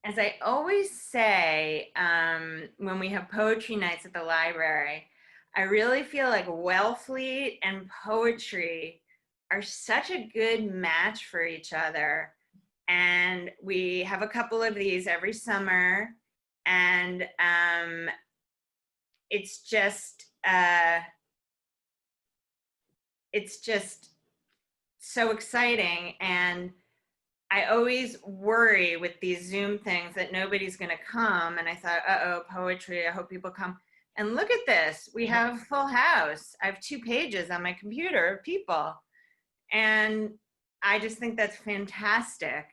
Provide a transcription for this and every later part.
as I always say, when we have poetry nights at the library, I really feel like Wellfleet and poetry are such a good match for each other. And we have a couple of these every summer. And it's just so exciting. And I always worry with these Zoom things that nobody's going to come. And I thought, uh-oh, poetry, I hope people come. And look at this. We have a full house. I have 2 pages on my computer of people. And I just think that's fantastic.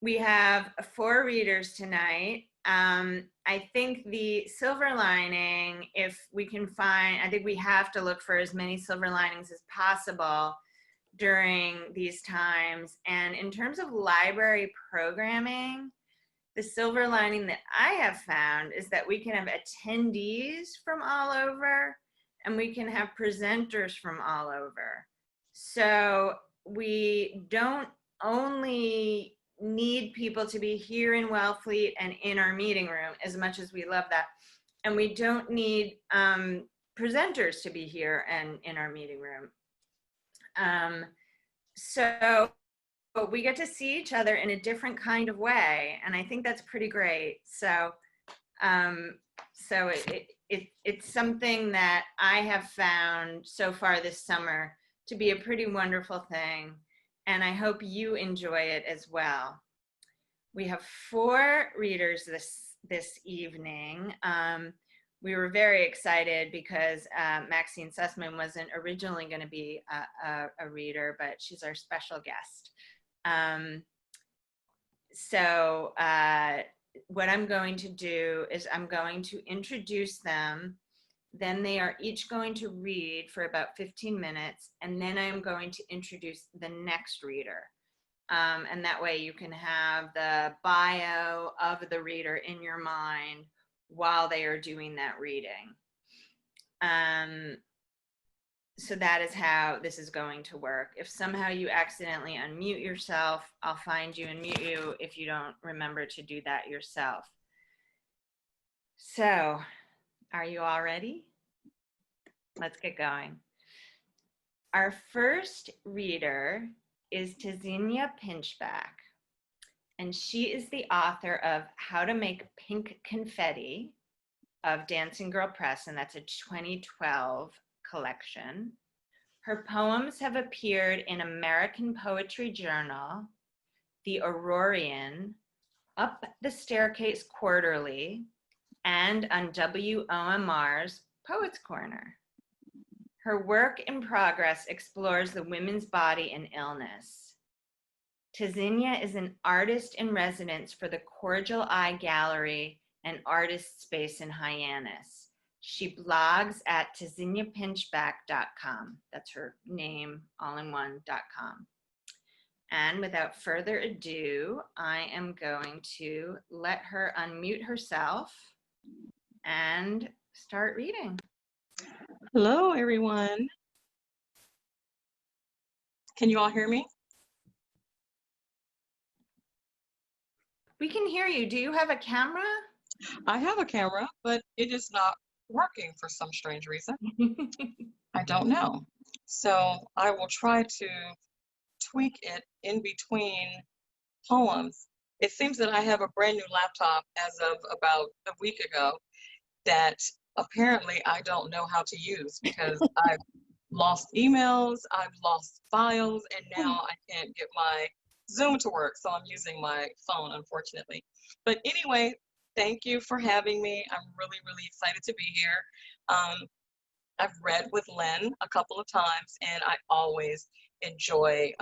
We have 4 readers tonight. I think the silver lining, if we can find, I think we have to look for as many silver linings as possible during these times. And in terms of library programming, the silver lining that I have found is that we can have attendees from all over and we can have presenters from all over. So we don't only need people to be here in Wellfleet and in our meeting room, as much as we love that. And we don't need presenters to be here and in our meeting room. So we get to see each other in a different kind of way, and I think that's pretty great. So it's something that I have found so far this summer to be a pretty wonderful thing, and I hope you enjoy it as well. We have 4 readers this evening. We were very excited because Maxine Susman wasn't originally going to be a reader, but she's our special guest. So what I'm going to do is I'm going to introduce them. Then they are each going to read for about 15 minutes, and then I'm going to introduce the next reader. And that way you can have the bio of the reader in your mind while they are doing that reading. So that is how this is going to work. If somehow you accidentally unmute yourself, I'll find you and mute you if you don't remember to do that yourself. So, are you all ready? Let's get going. Our first reader is Tazinia Pinchback, and she is the author of How to Make Pink Confetti of Dancing Girl Press, and that's a 2012 collection. Her poems have appeared in American Poetry Journal, The Aurorian, Up the Staircase Quarterly, and on WOMR's Poets Corner. Her work in progress explores the women's body and illness. Tazinia is an artist in residence for the Cordial Eye Gallery and Artist Space in Hyannis. She blogs at TaziniaPinchback.com. That's her name, all in one.com. And without further ado, I am going to let her unmute herself and start reading. Hello, everyone. Can you all hear me? We can hear you. Do you have a camera? I have a camera, but it is not working for some strange reason. I don't know. So I will try to tweak it in between poems. It seems that I have a brand new laptop as of about a week ago that apparently I don't know how to use because I've lost emails, I've lost files, and now I can't get my Zoom to work, so I'm using my phone, unfortunately. But anyway, thank you for having me. I'm really, really excited to be here. I've read with Lynn a couple of times, and I always enjoy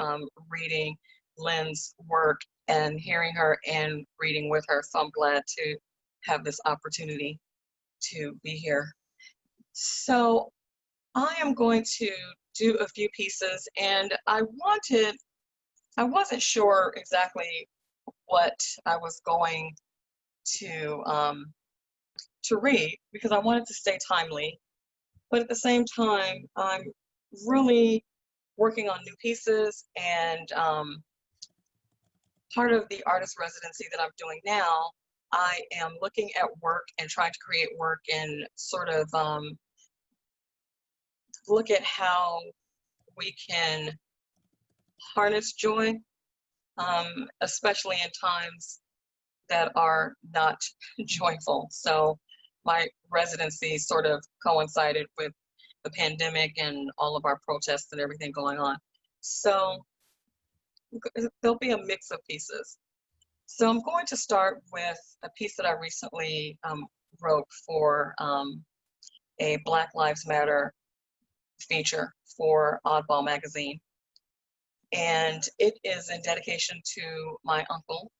reading Lynn's work and hearing her and reading with her, so I'm glad to have this opportunity to be here. So I am going to do a few pieces, and I wasn't sure exactly what I was going to read because I wanted to stay timely, but at the same time, I'm really working on new pieces and part of the artist residency that I'm doing now, I am looking at work and trying to create work and sort of look at how we can harness joy, especially in times that are not joyful. So my residency sort of coincided with the pandemic and all of our protests and everything going on. So there'll be a mix of pieces. So I'm going to start with a piece that I recently wrote for a Black Lives Matter feature for Oddball magazine. And it is in dedication to my uncle,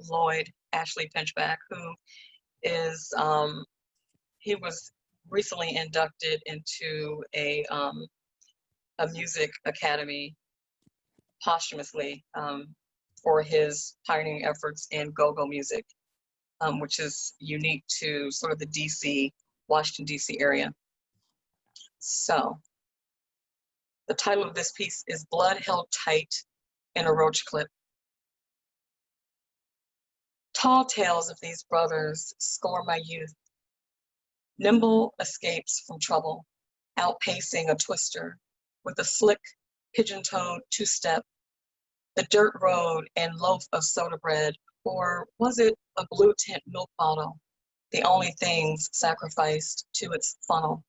Lloyd Ashley Pinchback, who is, he was recently inducted into a music academy posthumously for his pioneering efforts in go-go music, which is unique to sort of the DC, Washington, DC area. So the title of this piece is Blood Held Tight in a Roach Clip. Tall tales of these brothers score my youth. Nimble escapes from trouble, outpacing a twister with a slick, pigeon-toed two-step, the dirt road and loaf of soda bread, or was it a blue tint milk bottle, the only things sacrificed to its funnel?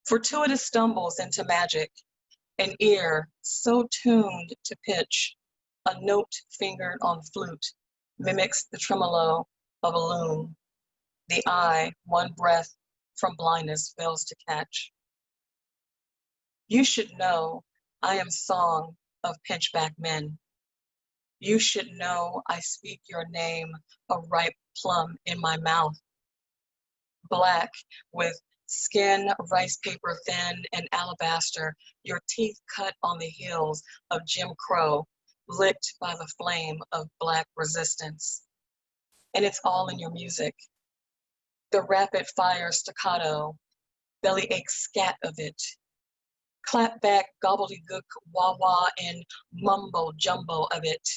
Fortuitous stumbles into magic, an ear so tuned to pitch, a note fingered on flute, mimics the tremolo of a loon. The eye, one breath from blindness fails to catch. You should know I am song of pinchback men. You should know I speak your name, a ripe plum in my mouth. Black with skin rice paper thin and alabaster, your teeth cut on the heels of Jim Crow, licked by the flame of Black resistance. And it's all in your music. The rapid fire staccato, bellyache scat of it, clap back gobbledygook wah-wah and mumbo jumbo of it,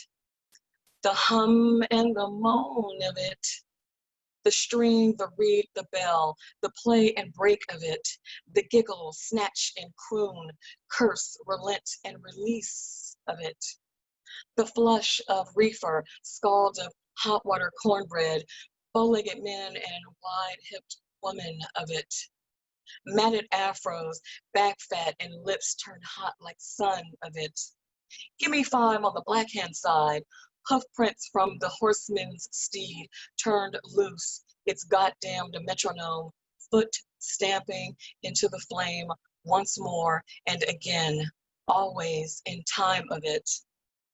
the hum and the moan of it, the string, the reed, the bell, the play and break of it, the giggle, snatch and croon, curse, relent and release of it, the flush of reefer, scald of hot water cornbread, bow-legged men and wide-hipped women of it, matted afros, back fat and lips turned hot like sun of it. Give me 5 on the black-hand side, hoof prints from the horseman's steed turned loose, its goddamned metronome, foot stamping into the flame once more and again, always in time of it,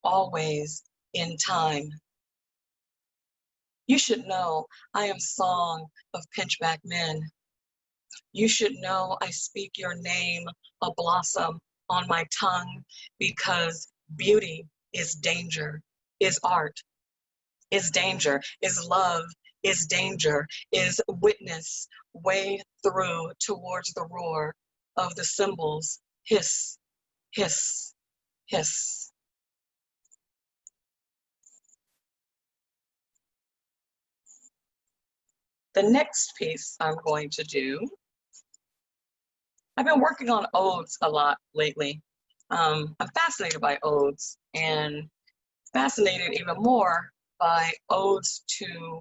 always in time. You should know I am song of pinchback men. You should know I speak your name, a blossom on my tongue, because beauty is danger, is art, is danger, is love, is danger, is witness, way through towards the roar of the cymbals, hiss, hiss, hiss. The next piece I'm going to do, I've been working on odes a lot lately. I'm fascinated by odes and fascinated even more by odes to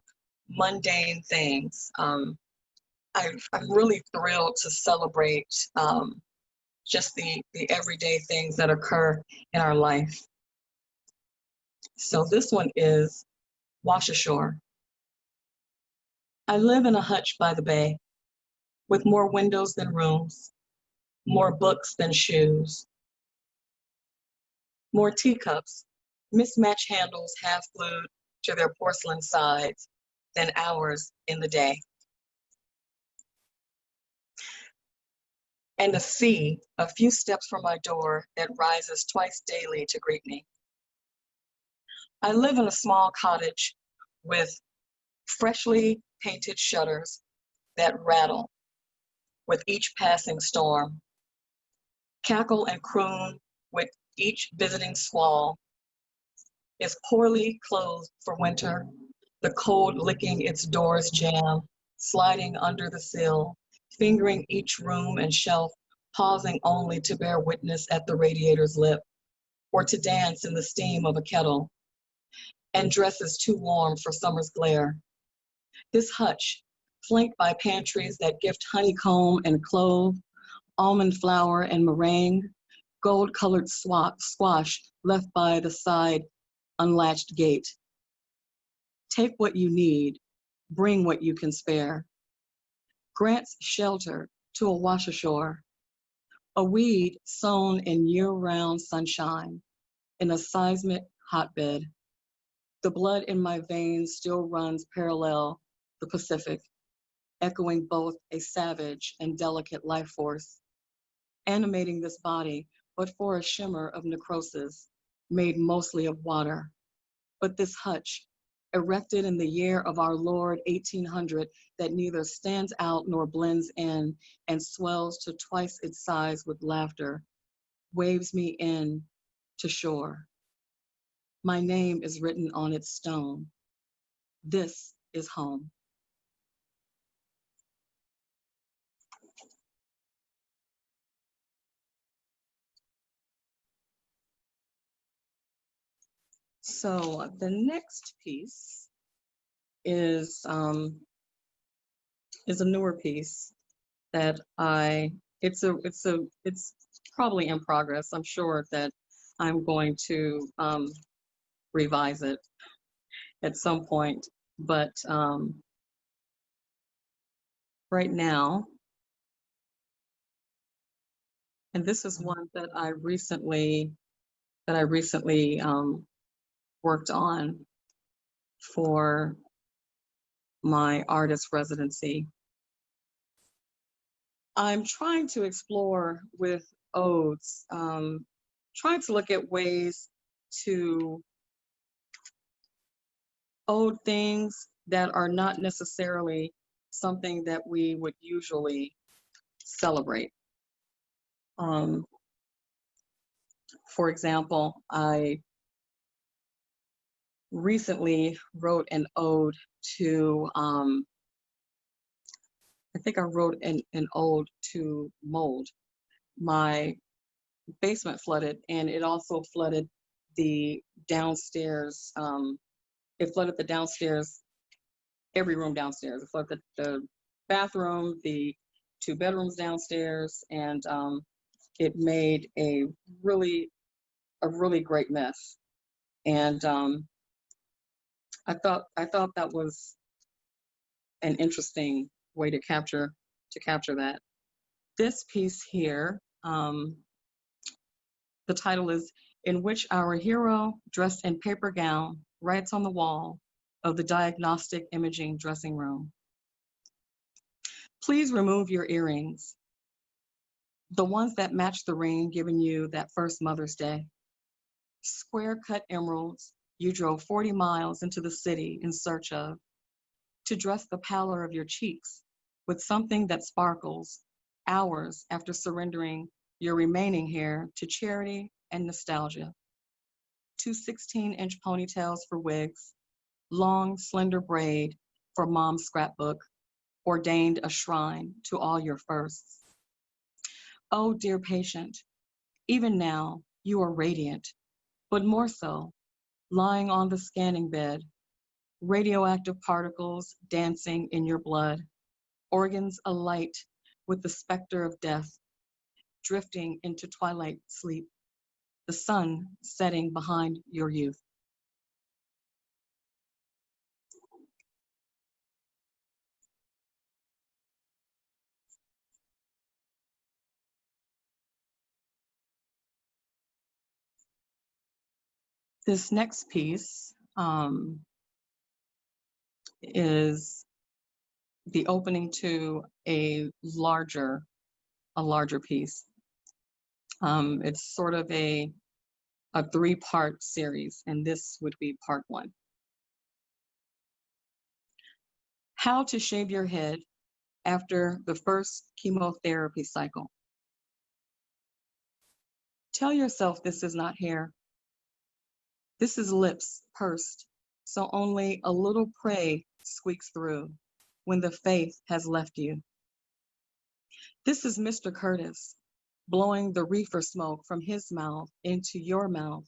mundane things. I'm really thrilled to celebrate just the everyday things that occur in our life. So this one is Wash Ashore. I live in a hutch by the bay with more windows than rooms, more books than shoes, more teacups, mismatched handles half glued to their porcelain sides than hours in the day. And a sea a few steps from my door that rises twice daily to greet me. I live in a small cottage with freshly painted shutters that rattle with each passing storm, cackle and croon with each visiting squall, is poorly clothed for winter, the cold licking its door's jam, sliding under the sill, fingering each room and shelf, pausing only to bear witness at the radiator's lip, or to dance in the steam of a kettle, and dresses too warm for summer's glare. This hutch, flanked by pantries that gift honeycomb and clove, almond flour and meringue, gold-colored squash left by the side unlatched gate. Take what you need, bring what you can spare. Grants shelter to a wash ashore, a weed sown in year-round sunshine, in a seismic hotbed. The blood in my veins still runs parallel the Pacific, echoing both a savage and delicate life force, animating this body, but for a shimmer of necrosis, made mostly of water. But this hutch, erected in the year of our Lord 1800, that neither stands out nor blends in and swells to twice its size with laughter, waves me in to shore. My name is written on its stone. This is home. So the next piece is a newer piece that it's probably in progress. I'm sure that I'm going to revise it at some point, but right now, and this is one that I recently worked on for my artist residency. I'm trying to explore with odes, trying to look at ways to ode things that are not necessarily something that we would usually celebrate. For example, I recently wrote an ode to, I think I wrote an ode to mold. My basement flooded, and it also flooded the downstairs, it flooded the downstairs, every room downstairs. It flooded the bathroom, the 2 bedrooms downstairs, and it made a really great mess. And I thought that was an interesting way to capture that. This piece here, the title is "In Which Our Hero, Dressed in Paper Gown, Writes on the Wall of the Diagnostic Imaging Dressing Room. Please remove your earrings, the ones that match the ring given you that first Mother's Day. Square-cut emeralds you drove 40 miles into the city in search of, to dress the pallor of your cheeks with something that sparkles hours after surrendering your remaining hair to charity and nostalgia. 2 16-inch ponytails for wigs, long, slender braid for mom's scrapbook, ordained a shrine to all your firsts. Oh, dear patient, even now you are radiant, but more so, lying on the scanning bed, radioactive particles dancing in your blood, organs alight with the specter of death, drifting into twilight sleep, the sun setting behind your youth. This next piece is the opening to a larger piece. It's sort of a 3-part series, and this would be part 1. How to shave your head after the first chemotherapy cycle. Tell yourself this is not hair. This is lips pursed, so only a little prey squeaks through when the faith has left you. This is Mr. Curtis, blowing the reefer smoke from his mouth into your mouth.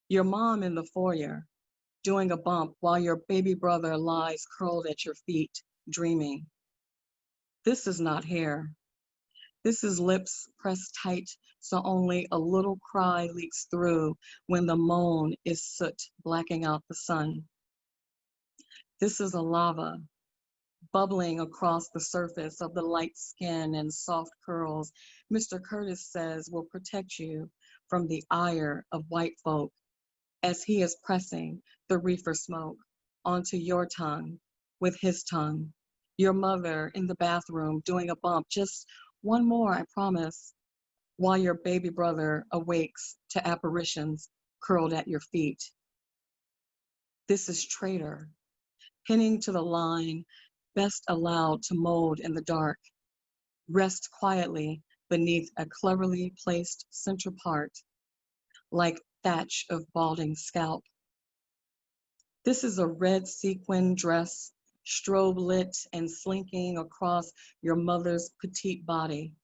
Your mom in the foyer, doing a bump while your baby brother lies curled at your feet, dreaming. This is not hair. This is lips pressed tight so only a little cry leaks through when the moan is soot blacking out the sun. This is a lava bubbling across the surface of the light skin and soft curls Mr. Curtis says will protect you from the ire of white folk as he is pressing the reefer smoke onto your tongue with his tongue. Your mother in the bathroom doing a bump, just one more, I promise, while your baby brother awakes to apparitions curled at your feet. This is traitor, pinning to the line, best allowed to mold in the dark. Rest quietly beneath a cleverly placed center part, like thatch of balding scalp. This is a red sequin dress, strobe lit and slinking across your mother's petite body.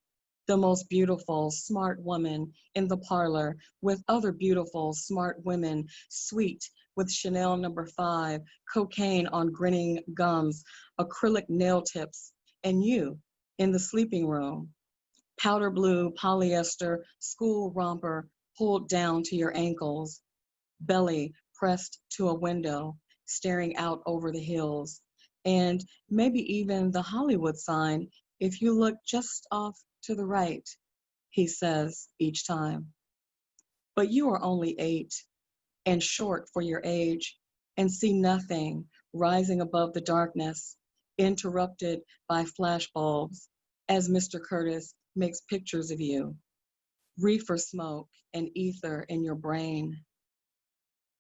The most beautiful, smart woman in the parlor with other beautiful, smart women, sweet with Chanel No. 5, cocaine on grinning gums, acrylic nail tips, and you in the sleeping room. Powder blue polyester school romper pulled down to your ankles, belly pressed to a window, staring out over the hills, and maybe even the Hollywood sign if you look just off to the right, he says each time. But you are only 8 and short for your age and see nothing rising above the darkness, interrupted by flashbulbs as Mr. Curtis makes pictures of you, reefer smoke and ether in your brain.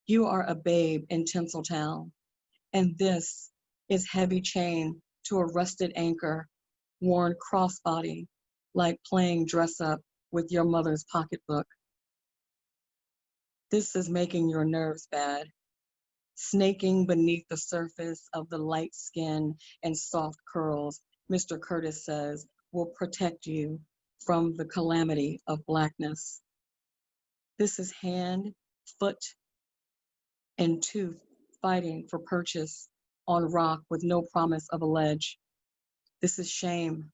You are a babe in Tinseltown, and this is heavy chain to a rusted anchor, worn crossbody, like playing dress up with your mother's pocketbook. This is making your nerves bad, snaking beneath the surface of the light skin and soft curls, Mr. Curtis says, will protect you from the calamity of blackness. This is hand, foot, and tooth fighting for purchase on rock with no promise of a ledge. This is shame.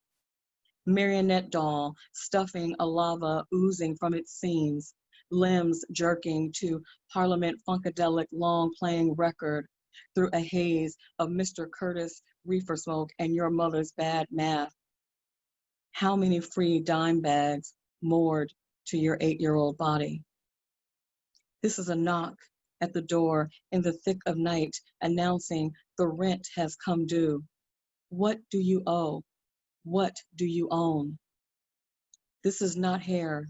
Marionette doll stuffing a lava oozing from its seams, limbs jerking to Parliament Funkadelic long playing record through a haze of Mr. Curtis reefer smoke and your mother's bad math. How many free dime bags moored to your 8-year-old body? This is a knock at the door in the thick of night announcing the rent has come due. What do you owe? What do you own? This is not hair.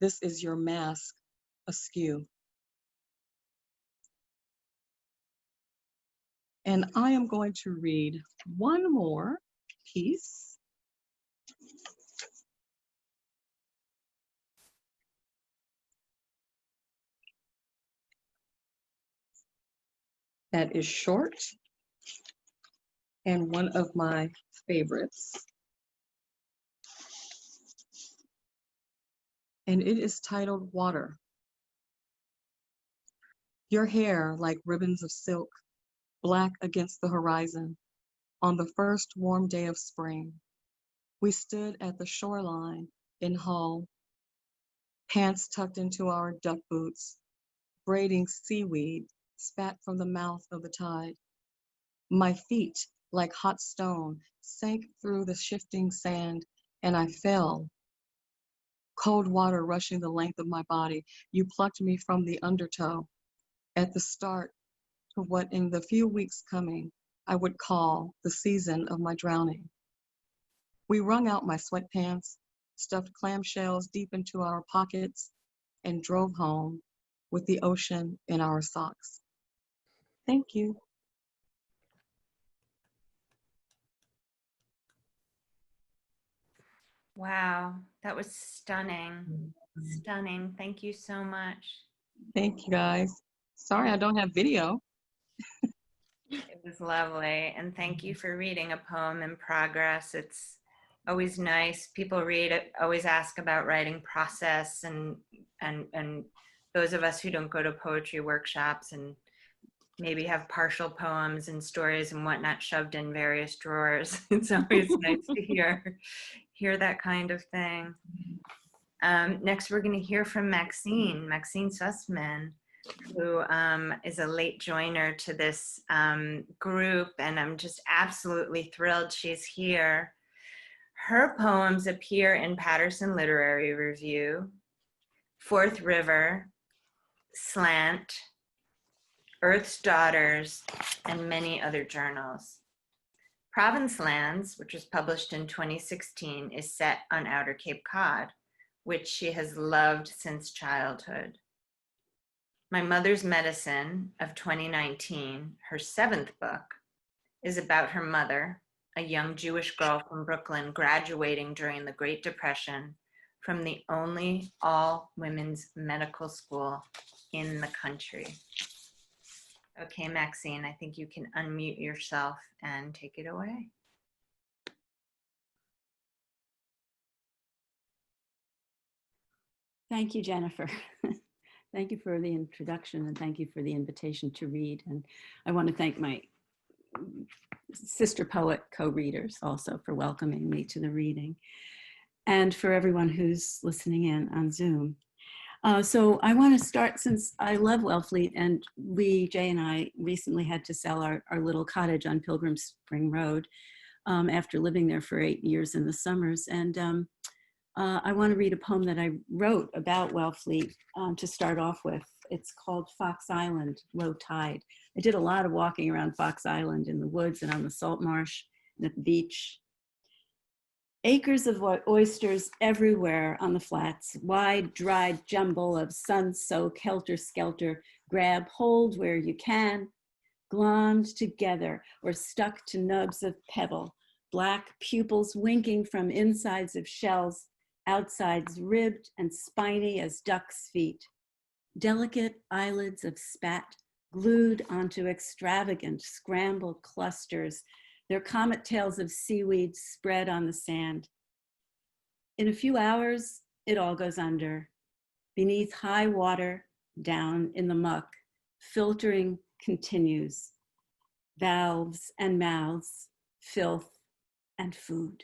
This is your mask askew. And I am going to read one more piece. That is short and one of my favorites. And it is titled Water. Your hair like ribbons of silk, black against the horizon. On the first warm day of spring, we stood at the shoreline in Hull, pants tucked into our duck boots, braiding seaweed spat from the mouth of the tide. My feet, like hot stone, sank through the shifting sand, and I fell. Cold water rushing the length of my body, you plucked me from the undertow at the start to what in the few weeks coming I would call the season of my drowning. We wrung out my sweatpants, stuffed clamshells deep into our pockets, and drove home with the ocean in our socks. Thank you. Wow, that was stunning. Stunning. Thank you so much. Thank you, guys. Sorry, I don't have video. It was lovely. And thank you for reading a poem in progress. It's always nice. People read it, always ask about writing process, and those of us who don't go to poetry workshops and maybe have partial poems and stories and whatnot shoved in various drawers. It's always nice to hear that kind of thing. Next, we're going to hear from Maxine Susman, who is a late joiner to this group, and I'm just absolutely thrilled she's here. Her poems appear in Patterson Literary Review, Fourth River, Slant, Earth's Daughters, and many other journals. Province Lands, which was published in 2016, is set on Outer Cape Cod, which she has loved since childhood. My Mother's Medicine of 2019, her 7th book, is about her mother, a young Jewish girl from Brooklyn graduating during the Great Depression from the only all-women's medical school in the country. Okay, Maxine, I think you can unmute yourself and take it away. Thank you, Jennifer. Thank you for the introduction, and thank you for the invitation to read. And I want to thank my sister poet co-readers also for welcoming me to the reading, and for everyone who's listening in on Zoom. So I want to start, since I love Wellfleet, and Jay and I recently had to sell our little cottage on Pilgrim Spring Road after living there for 8 years in the summers. And I want to read a poem that I wrote about Wellfleet to start off with. It's called Fox Island, Low Tide. I did a lot of walking around Fox Island in the woods and on the salt marsh and at the beach. Acres of oysters everywhere on the flats, wide, dried jumble of sun-soaked helter-skelter, grab hold where you can, glommed together or stuck to nubs of pebble, black pupils winking from insides of shells, outsides ribbed and spiny as duck's feet, delicate eyelids of spat glued onto extravagant scrambled clusters, their comet tails of seaweed spread on the sand. In a few hours, it all goes under. Beneath high water, down in the muck, filtering continues. Valves and mouths, filth and food.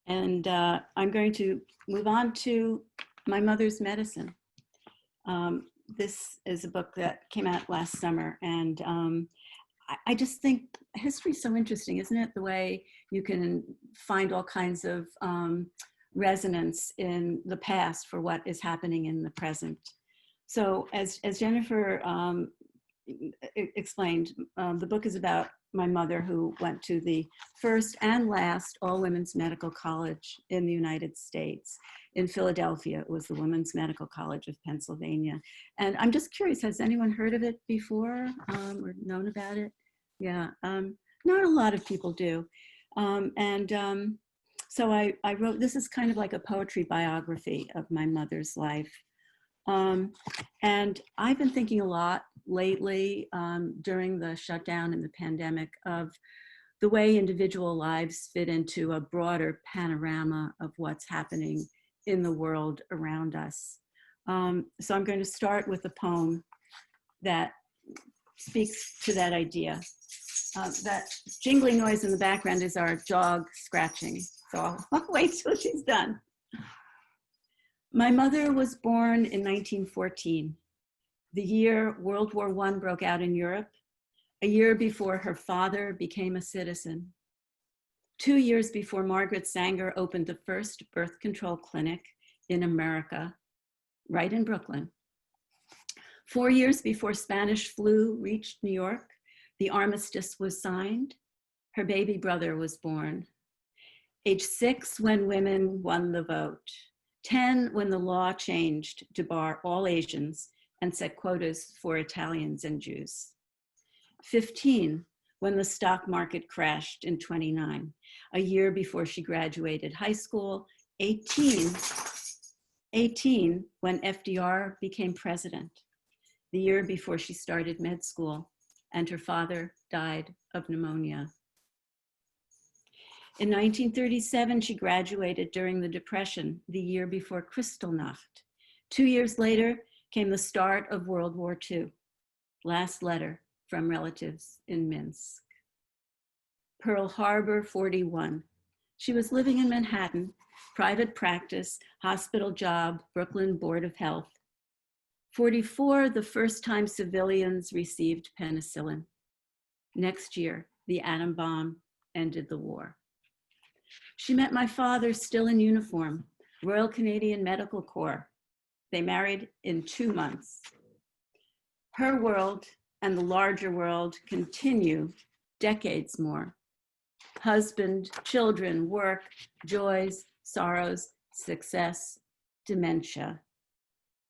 And I'm going to move on to My Mother's Medicine. This is a book that came out last summer, and I just think history is so interesting, isn't it? The way you can find all kinds of resonance in the past for what is happening in the present. So as Jennifer explained, the book is about my mother, who went to the first and last all-women's medical college in the United States. In Philadelphia, it was the Women's Medical College of Pennsylvania. And I'm just curious, has anyone heard of it before or known about it? Yeah, not a lot of people do. So I wrote, this is kind of like a poetry biography of my mother's life. And I've been thinking a lot lately during the shutdown and the pandemic of the way individual lives fit into a broader panorama of what's happening in the world around us. So I'm going to start with a poem that speaks to that idea. That jingling noise in the background is our dog scratching. So I'll wait till she's done. My mother was born in 1914, the year World War I broke out in Europe, a year before her father became a citizen, 2 years before Margaret Sanger opened the first birth control clinic in America, right in Brooklyn. 4 years before Spanish flu reached New York, the armistice was signed, her baby brother was born. Age 6 when women won the vote, 10 when the law changed to bar all Asians and set quotas for Italians and Jews. 15 when the stock market crashed in 29, a year before she graduated high school. 18 18 when FDR became president, the year before she started med school, and her father died of pneumonia. In 1937, she graduated during the Depression, the year before Kristallnacht. 2 years later came the start of World War II. Last letter from relatives in Minsk. Pearl Harbor, 41. She was living in Manhattan, private practice, hospital job, Brooklyn Board of Health. 44, the first time civilians received penicillin. Next year, the atom bomb ended the war. She met my father still in uniform, Royal Canadian Medical Corps. They married in 2 months. Her world and the larger world continue decades more. Husband, children, work, joys, sorrows, success, dementia,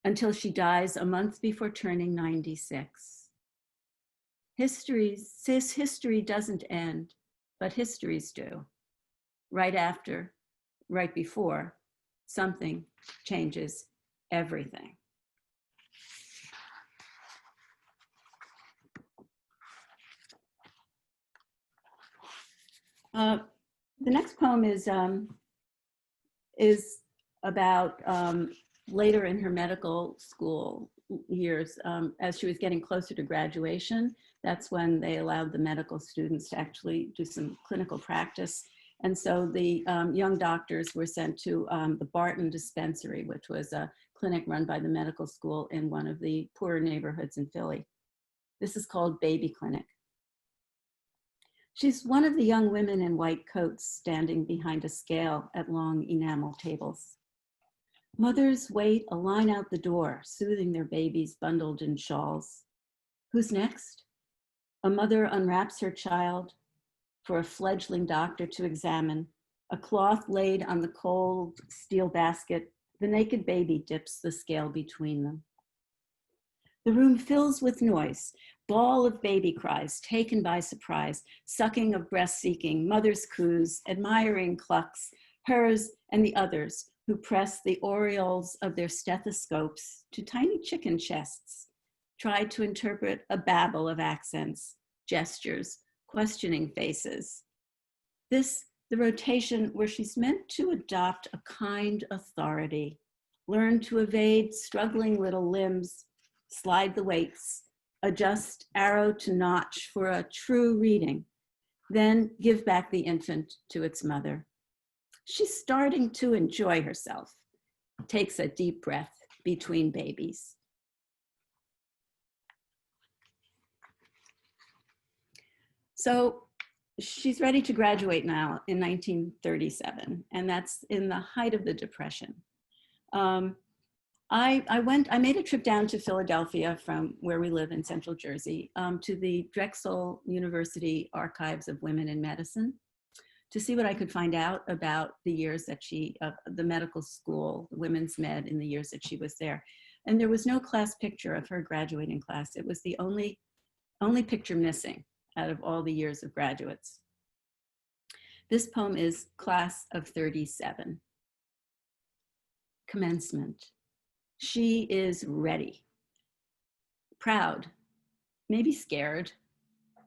until she dies a month before turning 96. History doesn't end, but histories do. Right after, right before, something changes everything. The next poem is about later in her medical school years, as she was getting closer to graduation. That's when they allowed the medical students to actually do some clinical practice. And so the young doctors were sent to the Barton Dispensary, which was a clinic run by the medical school in one of the poorer neighborhoods in Philly. This is called Baby Clinic. She's one of the young women in white coats standing behind a scale at long enamel tables. Mothers wait a line out the door, soothing their babies bundled in shawls. Who's next? A mother unwraps her child for a fledgling doctor to examine. A cloth laid on the cold steel basket, the naked baby dips the scale between them. The room fills with noise, bawl of baby cries, taken by surprise, sucking of breast seeking, mother's coos, admiring clucks, hers and the others who press the aureoles of their stethoscopes to tiny chicken chests, try to interpret a babble of accents, gestures, questioning faces. This, the rotation where she's meant to adopt a kind authority, learn to evade struggling little limbs, slide the weights, adjust arrow to notch for a true reading, then give back the infant to its mother. She's starting to enjoy herself, takes a deep breath between babies. So she's ready to graduate now in 1937, and that's in the height of the Depression. I made a trip down to Philadelphia from where we live in Central Jersey to the Drexel University Archives of Women in Medicine to see what I could find out about the years that the medical school, women's med, in the years that she was there. And there was no class picture of her graduating class. It was the only picture missing out of all the years of graduates. This poem is Class of 37. Commencement. She is ready, proud, maybe scared,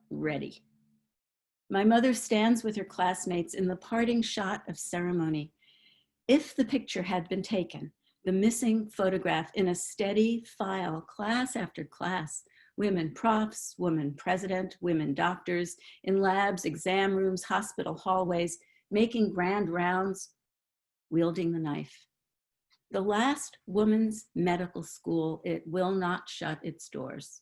ready. My mother stands with her classmates in the parting shot of ceremony. If the picture had been taken, the missing photograph in a steady file, class after class, women profs, women president, women doctors, in labs, exam rooms, hospital hallways, making grand rounds, wielding the knife. The last woman's medical school, it will not shut its doors.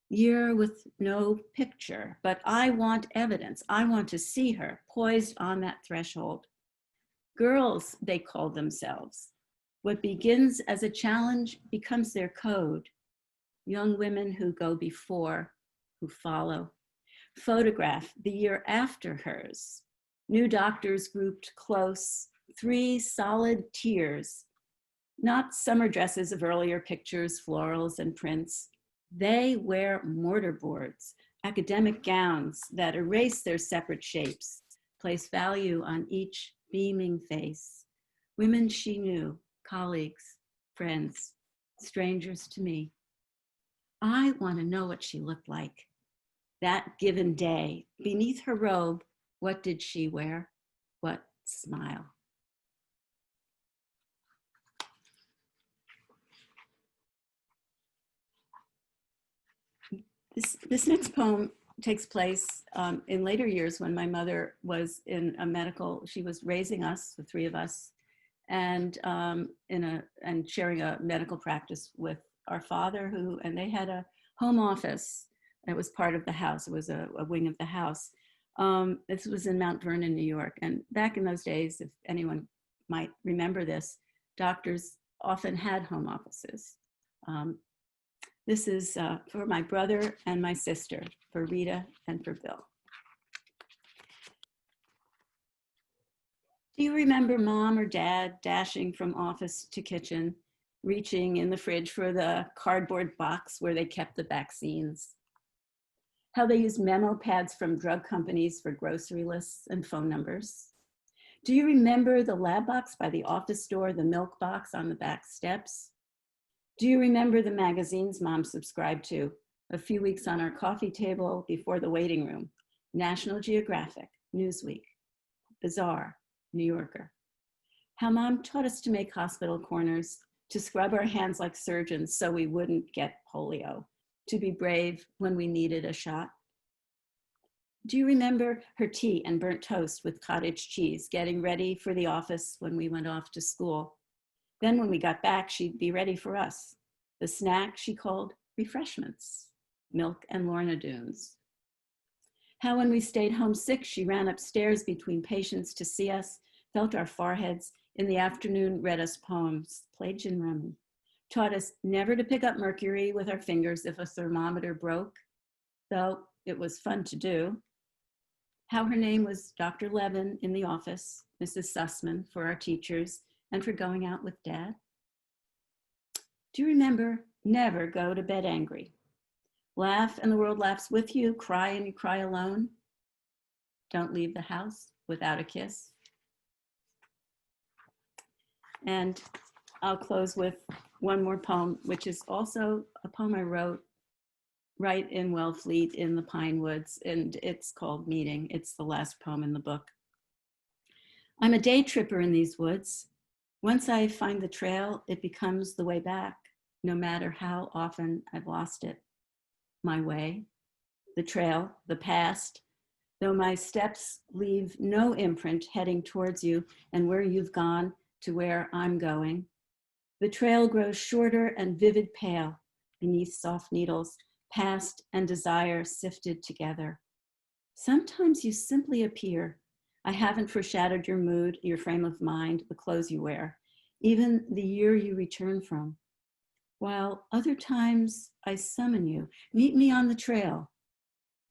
Year with no picture, but I want evidence. I want to see her poised on that threshold. Girls, they call themselves. What begins as a challenge becomes their code. Young women who go before, who follow. Photograph the year after hers. New doctors grouped close, 3 solid tiers. Not summer dresses of earlier pictures, florals and prints. They wear mortarboards, academic gowns that erase their separate shapes, place value on each beaming face. Women she knew, colleagues, friends, strangers to me. I want to know what she looked like. That given day, beneath her robe, what did she wear? What smile? This next poem takes place in later years when my mother was in a medical, she was raising us, the three of us, and sharing a medical practice with our father, and they had a home office. It was part of the house. It was a wing of the house. This was in Mount Vernon, New York. And back in those days, if anyone might remember this, doctors often had home offices. This is for my brother and my sister, for Rita and for Bill. Do you remember mom or dad dashing from office to kitchen, reaching in the fridge for the cardboard box where they kept the vaccines? How they used memo pads from drug companies for grocery lists and phone numbers? Do you remember the lab box by the office door, the milk box on the back steps? Do you remember the magazines mom subscribed to, a few weeks on our coffee table before the waiting room? National Geographic, Newsweek, Bazaar, New Yorker. How mom taught us to make hospital corners, to scrub our hands like surgeons so we wouldn't get polio, to be brave when we needed a shot. Do you remember her tea and burnt toast with cottage cheese, getting ready for the office when we went off to school? Then when we got back, she'd be ready for us. The snack she called refreshments, milk and Lorna Doones. How when we stayed home sick, she ran upstairs between patients to see us, felt our foreheads, in the afternoon read us poems, played gin rummy, taught us never to pick up mercury with our fingers if a thermometer broke, though it was fun to do. How her name was Dr. Levin in the office, Mrs. Sussman for our teachers, and for going out with Dad. Do you remember never go to bed angry? Laugh and the world laughs with you, cry and you cry alone. Don't leave the house without a kiss. And I'll close with one more poem, which is also a poem I wrote right in Wellfleet in the Pine Woods, and it's called Meeting. It's the last poem in the book. I'm a day tripper in these woods. Once I find the trail, it becomes the way back, no matter how often I've lost it. My way, the trail, the past, though my steps leave no imprint heading towards you and where you've gone to where I'm going. The trail grows shorter and vivid pale beneath soft needles, past and desire sifted together. Sometimes you simply appear. I haven't foreshadowed your mood, your frame of mind, the clothes you wear, even the year you return from. While other times I summon you, meet me on the trail,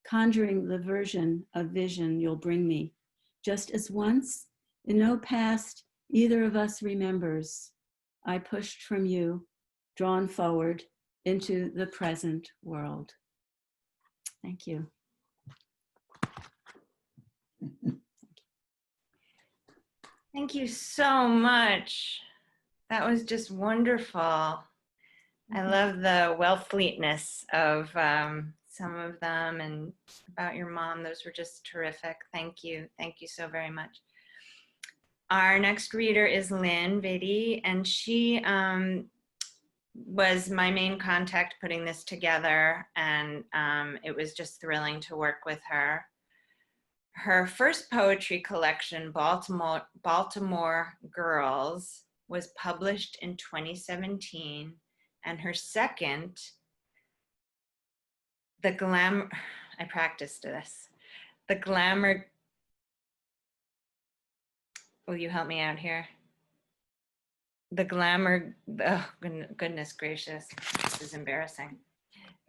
conjuring the version of vision you'll bring me, just as once, in no past either of us remembers, I pushed from you, drawn forward into the present world. Thank you. Thank you so much. That was just wonderful. I love the Wellfleetness of some of them, and about your mom. Those were just terrific. Thank you. Thank you so very much. Our next reader is Lynne Viti, and she was my main contact putting this together, and it was just thrilling to work with her. Her first poetry collection, Baltimore Girls, was published in 2017, and her second, I practiced this, The Glamour, will you help me out here? The Glamour, oh goodness gracious, this is embarrassing.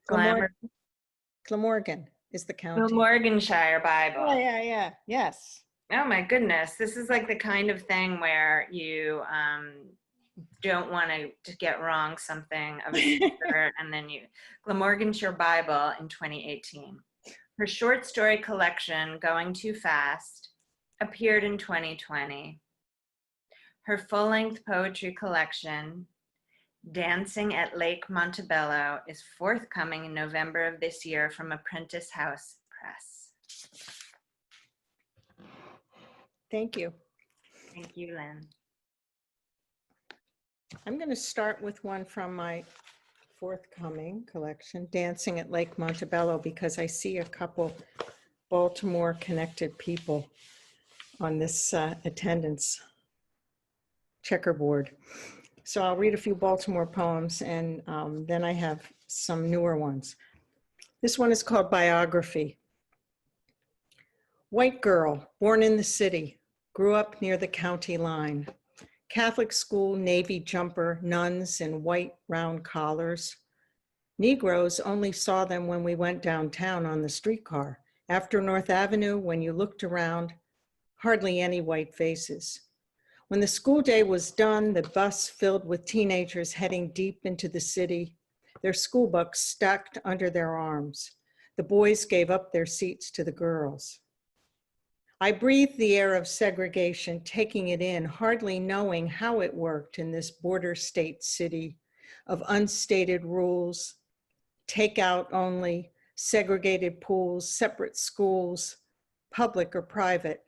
Glamorgan is the county. Glamorganshire Bible. Oh, yeah, yes. Oh my goodness, this is like the kind of thing where you don't want to get wrong something of a speaker, and then Glamorganshire Bible in 2018. Her short story collection, Going Too Fast, appeared in 2020. Her full-length poetry collection, Dancing at Lake Montebello, is forthcoming in November of this year from Apprentice House Press. Thank you. Thank you, Lynn. I'm going to start with one from my forthcoming collection, Dancing at Lake Montebello, because I see a couple Baltimore connected people on this attendance checkerboard. So I'll read a few Baltimore poems, and then I have some newer ones. This one is called Biography. White girl, born in the city, grew up near the county line. Catholic school, Navy jumper, nuns in white round collars. Negroes only saw them when we went downtown on the streetcar. After North Avenue, when you looked around, hardly any white faces. When the school day was done, the bus filled with teenagers heading deep into the city, their school books stacked under their arms. The boys gave up their seats to the girls. I breathed the air of segregation, taking it in, hardly knowing how it worked in this border state city of unstated rules, takeout only, segregated pools, separate schools, public or private,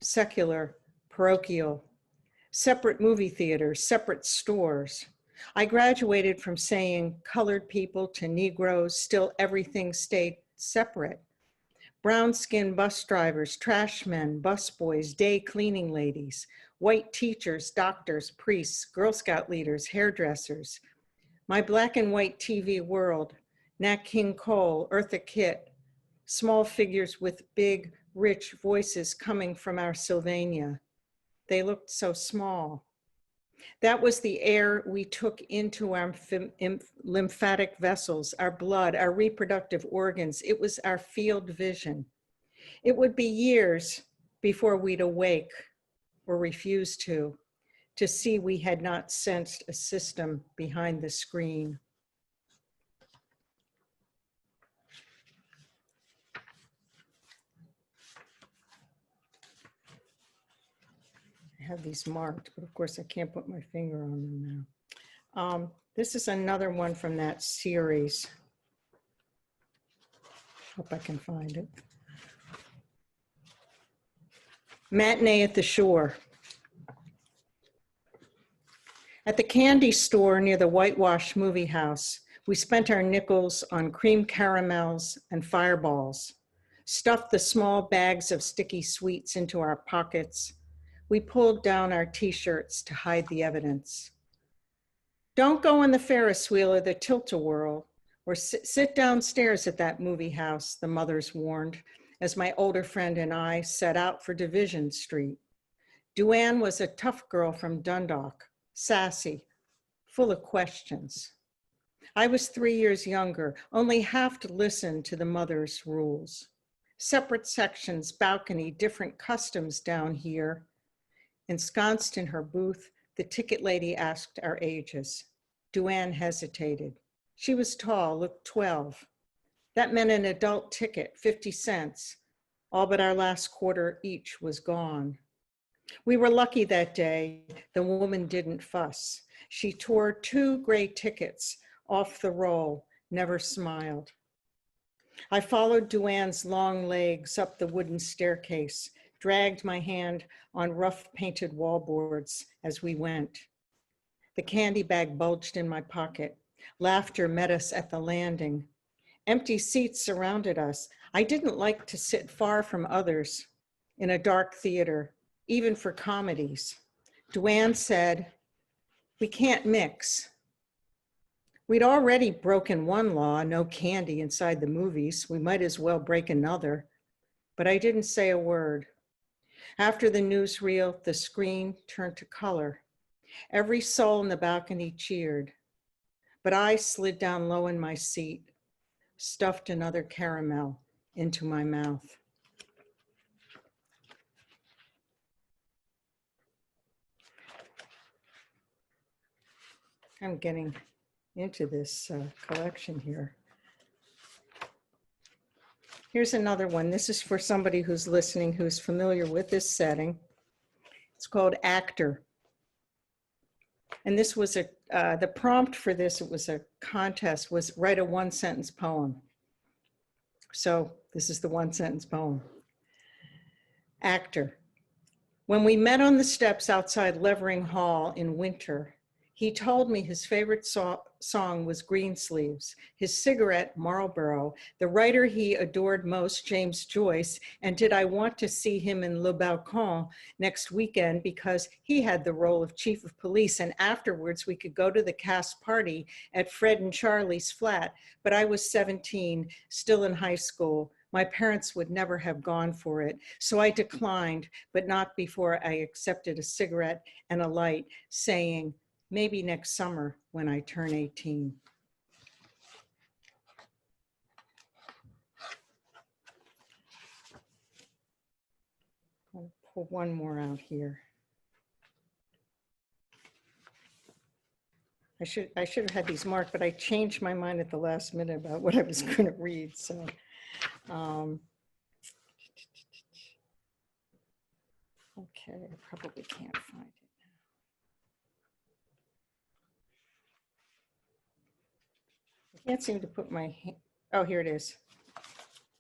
secular, parochial, separate movie theaters, separate stores. I graduated from saying colored people to Negroes, still everything stayed separate. Brown-skinned bus drivers, trash men, busboys, day cleaning ladies, white teachers, doctors, priests, Girl Scout leaders, hairdressers. My black and white TV world, Nat King Cole, Eartha Kitt, small figures with big, rich voices coming from our Sylvania. They looked so small. That was the air we took into our lymphatic vessels, our blood, our reproductive organs. It was our field vision. It would be years before we'd awake or refuse to see we had not sensed a system behind the screen. I have these marked, but of course I can't put my finger on them now. This is another one from that series. Hope I can find it. Matinee at the Shore. At the candy store near the whitewashed movie house, we spent our nickels on cream caramels and fireballs, stuffed the small bags of sticky sweets into our pockets. We pulled down our t-shirts to hide the evidence. Don't go on the Ferris wheel or the tilt-a-whirl, or sit downstairs at that movie house, the mothers warned, as my older friend and I set out for Division Street. Duane was a tough girl from Dundalk, sassy, full of questions. I was 3 years younger, only half to listen to the mother's rules. Separate sections, balcony, different customs down here. Ensconced in her booth, the ticket lady asked our ages. Duane hesitated. She was tall, looked 12. That meant an adult ticket, 50 cents. All but our last quarter each was gone. We were lucky that day. The woman didn't fuss. She tore 2 gray tickets off the roll, never smiled. I followed Duane's long legs up the wooden staircase, dragged my hand on rough painted wallboards as we went. The candy bag bulged in my pocket. Laughter met us at the landing. Empty seats surrounded us. I didn't like to sit far from others in a dark theater, even for comedies. Duane said, "We can't mix." We'd already broken one law, no candy inside the movies. We might as well break another. But I didn't say a word. After the newsreel, the screen turned to color. Every soul in the balcony cheered. But I slid down low in my seat, stuffed another caramel into my mouth. I'm getting into this collection here. Here's another one. This is for somebody who's listening, who's familiar with this setting. It's called Actor. And this was the prompt for this, it was a contest, was write a one-sentence poem. So this is the one-sentence poem. Actor. When we met on the steps outside Levering Hall in winter, he told me his favorite song was Greensleeves, his cigarette, Marlboro, the writer he adored most, James Joyce, and did I want to see him in Le Balcon next weekend because he had the role of chief of police, and afterwards we could go to the cast party at Fred and Charlie's flat, but I was 17, still in high school. My parents would never have gone for it, so I declined, but not before I accepted a cigarette and a light, saying, maybe next summer when I turn 18. I'll pull one more out here. I should have had these marked, but I changed my mind at the last minute about what I was going to read. So, okay, I probably can't find it. I can't seem to put my hand. Oh, here it is.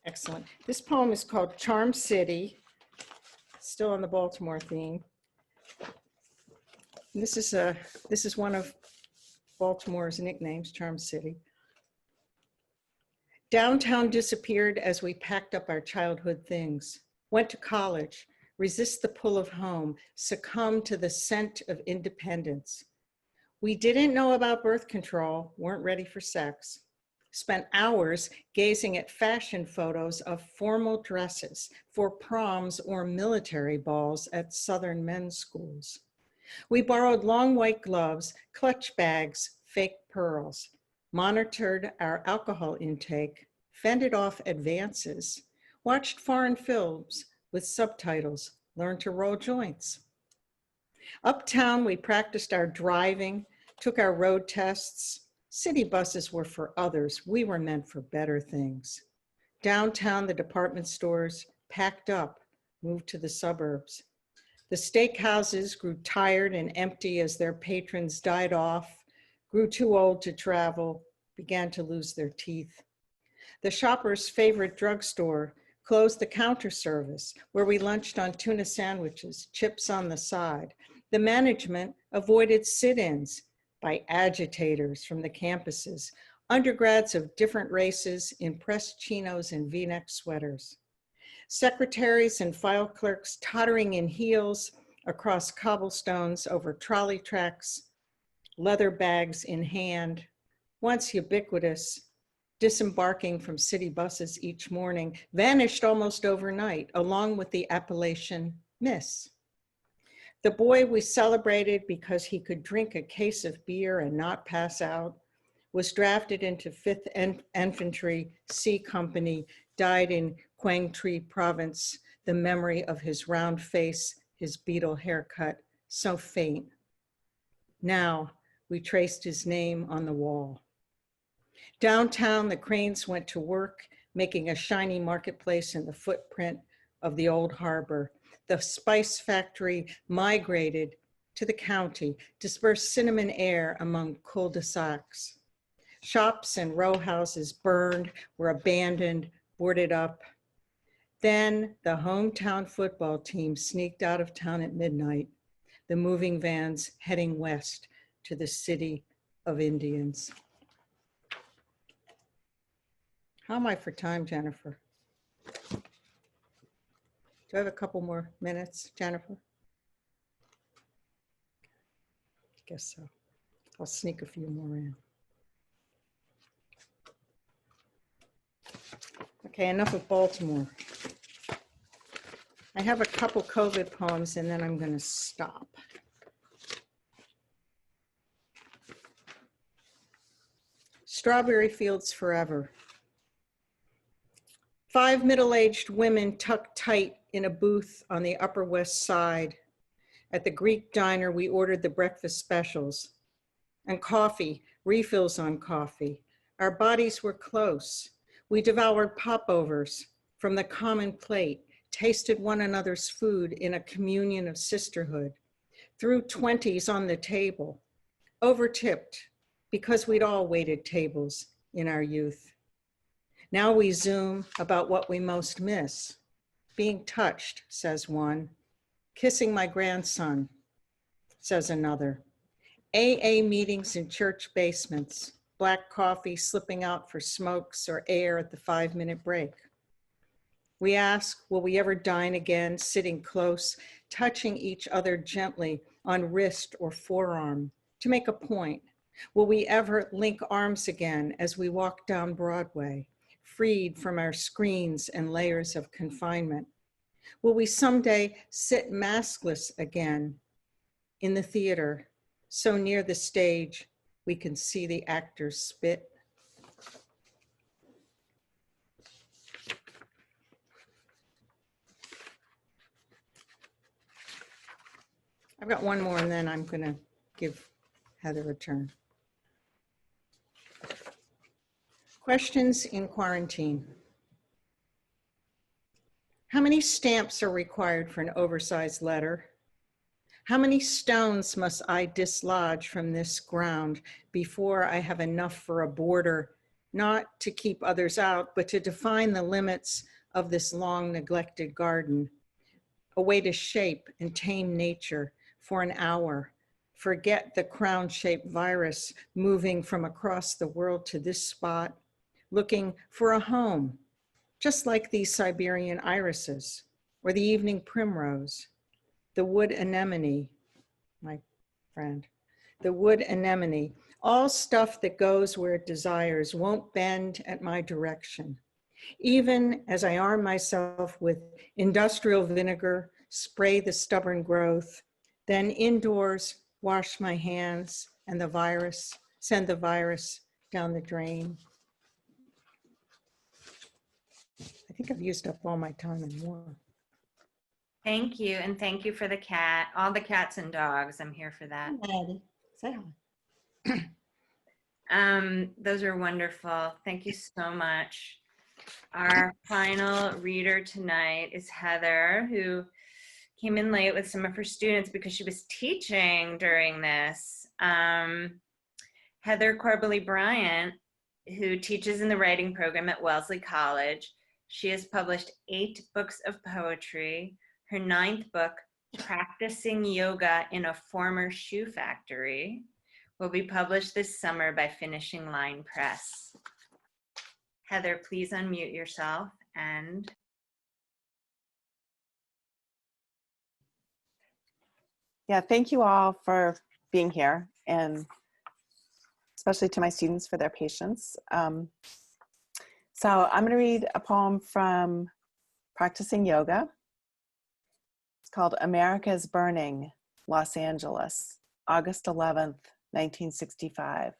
Excellent. This poem is called Charm City, still on the Baltimore theme. And this is one of Baltimore's nicknames, Charm City. Downtown disappeared as we packed up our childhood things, went to college, resist the pull of home, succumbed to the scent of independence. We didn't know about birth control, weren't ready for sex, spent hours gazing at fashion photos of formal dresses for proms or military balls at Southern men's schools. We borrowed long white gloves, clutch bags, fake pearls, monitored our alcohol intake, fended off advances, watched foreign films with subtitles, learned to roll joints. Uptown, we practiced our driving, took our road tests. City buses were for others. We were meant for better things. Downtown, the department stores packed up, moved to the suburbs. The steakhouses grew tired and empty as their patrons died off, grew too old to travel, began to lose their teeth. The shopper's favorite drugstore closed the counter service where we lunched on tuna sandwiches, chips on the side. The management avoided sit-ins by agitators from the campuses, undergrads of different races in pressed chinos and V-neck sweaters. Secretaries and file clerks tottering in heels across cobblestones over trolley tracks, leather bags in hand, once ubiquitous, disembarking from city buses each morning, vanished almost overnight, along with the appellation Miss. The boy we celebrated because he could drink a case of beer and not pass out, was drafted into 5th Infantry C Company, died in Quang Tri Province, the memory of his round face, his beetle haircut, so faint. Now we traced his name on the wall. Downtown, the cranes went to work, making a shiny marketplace in the footprint of the old harbor. The spice factory migrated to the county, dispersed cinnamon air among cul-de-sacs. Shops and row houses burned, were abandoned, boarded up. Then the hometown football team sneaked out of town at midnight, the moving vans heading west to the city of Indians. How am I for time, Jennifer? Do I have a couple more minutes, Jennifer? I guess so. I'll sneak a few more in. Okay, enough of Baltimore. I have a couple COVID poems and then I'm going to stop. Strawberry Fields Forever. 5 middle-aged women tucked tight in a booth on the Upper West Side. At the Greek diner, we ordered the breakfast specials and coffee, refills on coffee. Our bodies were close. We devoured popovers from the common plate, tasted one another's food in a communion of sisterhood, threw 20s on the table, overtipped because we'd all waited tables in our youth. Now we Zoom about what we most miss. Being touched, says one. Kissing my grandson, says another. AA meetings in church basements, black coffee slipping out for smokes or air at the 5-minute break. We ask, will we ever dine again, sitting close, touching each other gently on wrist or forearm to make a point? Will we ever link arms again as we walk down Broadway, freed from our screens and layers of confinement? Will we someday sit maskless again in the theater, so near the stage we can see the actors spit? I've got one more and then I'm gonna give Heather a turn. Questions in quarantine. How many stamps are required for an oversized letter? How many stones must I dislodge from this ground before I have enough for a border, not to keep others out, but to define the limits of this long neglected garden, a way to shape and tame nature for an hour, forget the crown-shaped virus moving from across the world to this spot, looking for a home, just like these Siberian irises or the evening primrose, the wood anemone, my friend, the wood anemone, all stuff that goes where it desires, won't bend at my direction. Even as I arm myself with industrial vinegar, spray the stubborn growth, then indoors, wash my hands and the virus, send the virus down the drain. I think I've used up all my time and more. Thank you, and thank you for the cat, all the cats and dogs. I'm here for that. Maddie, say hi. Those are wonderful. Thank you so much. Our final reader tonight is Heather, who came in late with some of her students because she was teaching during this. Heather Corbally Bryant, who teaches in the writing program at Wellesley College. She has published 8 books of poetry. Her 9th book, Practicing Yoga in a Former Shoe Factory, will be published this summer by Finishing Line Press. Heather, please unmute yourself and. Yeah, thank you all for being here, and especially to my students for their patience. So I'm going to read a poem from Practicing Yoga. It's called America is Burning, Los Angeles, August 11th, 1965.